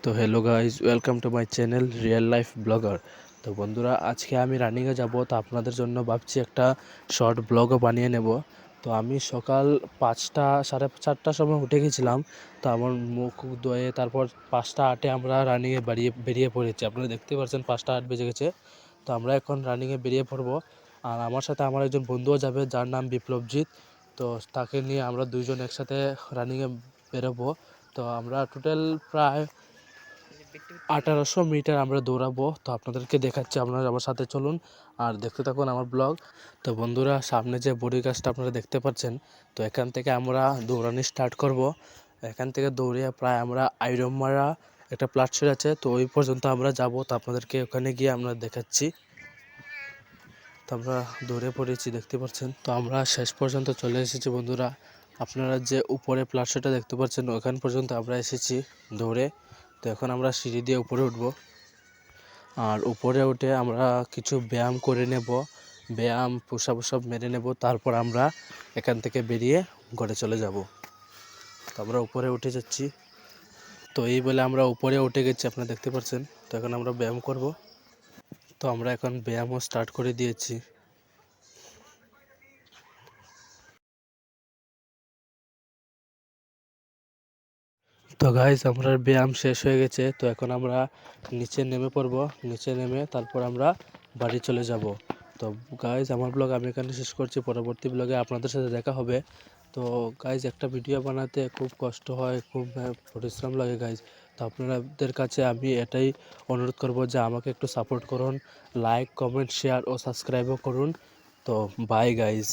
তো hello guys, welcome to my channel real life blogger. তো বন্ধুরা, আজকে আমি রানিংয়ে যাব। তো আপনাদের জন্য ভাবছি একটা শর্ট ব্লগও বানিয়ে নেব। তো আমি সকাল 5টা 4:30টার সময় উঠে গেছিলাম। তো আমার মুখ ধুয়ে তারপর 5টা 8-এ আমরা রানিংয়ে বেরিয়ে পড়েছি। আপনারা দেখতে পাচ্ছেন 5টা 8 বেজে গেছে। তো আমরা এখন রানিংয়ে বেরিয়ে পড়বো। আর আমার সাথে আমার একজন বন্ধুও যাবে, যার নাম বিপ্লবজিৎ। তো তাকে নিয়ে আমরা দুইজন একসাথে রানিংয়ে বেরোবো। তো আমরা টোটাল প্রায় 1800 মিটার আমরা দৌড়াবো। তো আপনাদেরকে দেখাচ্ছি, আপনারা আমার সাথে চলুন আর দেখতে থাকুন আমার ব্লগ। তো বন্ধুরা, সামনে যে বড়ি গাছটা আপনারা দেখতে পাচ্ছেন, তো এখান থেকে আমরা দৌড়ানি স্টার্ট করব। এখান থেকে দৌড়িয়ে প্রায় আমরা আইরমারা একটা প্লাটফর্ম আছে, তো ওই পর্যন্ত আমরা যাব। তো আপনাদেরকে ওখানে গিয়ে আমরা দেখাচ্ছি। তো আমরা দৌড়ে পড়েছি, দেখতে পাচ্ছেন। তো আমরা শেষ পর্যন্ত চলে এসেছি বন্ধুরা। আপনারা যে উপরে প্লাটফর্মটা দেখতে পাচ্ছেন, ওখান পর্যন্ত আমরা এসেছি দৌড়ে। তো এখন আমরা সিঁড়ি দিয়ে উপরে উঠব। আর উপরে উঠে আমরা কিছু ব্যায়াম করে নেব, ব্যায়াম পুশ আপ সব মেরে নেব। তারপর আমরা এখান থেকে বেরিয়ে ঘরে চলে যাব। তো আমরা উপরে উঠে যাচ্ছি। তো এই বলে আমরা উপরে উঠে গেছি, আপনারা দেখতে পাচ্ছেন। তো এখন আমরা ব্যায়াম করব। তো আমরা এখন ব্যায়ামও স্টার্ট করে দিয়েছি। তো গাইজ, আমরা ব্যায়াম শেষ হয়ে গেছে। তো এখন আমরা নিচে নেমে পড়ব। নিচে নেমে তারপর আমরা বাড়ি চলে যাব। তো গাইজ, আমার ব্লগ আমি এখানে শেষ করছি। পরবর্তী ব্লগে আপনাদের সাথে দেখা হবে। তো গাইজ, একটা ভিডিও বানাতে খুব কষ্ট হয়, খুব পরিশ্রম লাগে গাইজ। তো আপনাদের কাছে আমি এটাই অনুরোধ করব যে আমাকে একটু সাপোর্ট করুন, লাইক কমেন্ট শেয়ার ও সাবস্ক্রাইবও করুন। তো বাই গাইজ।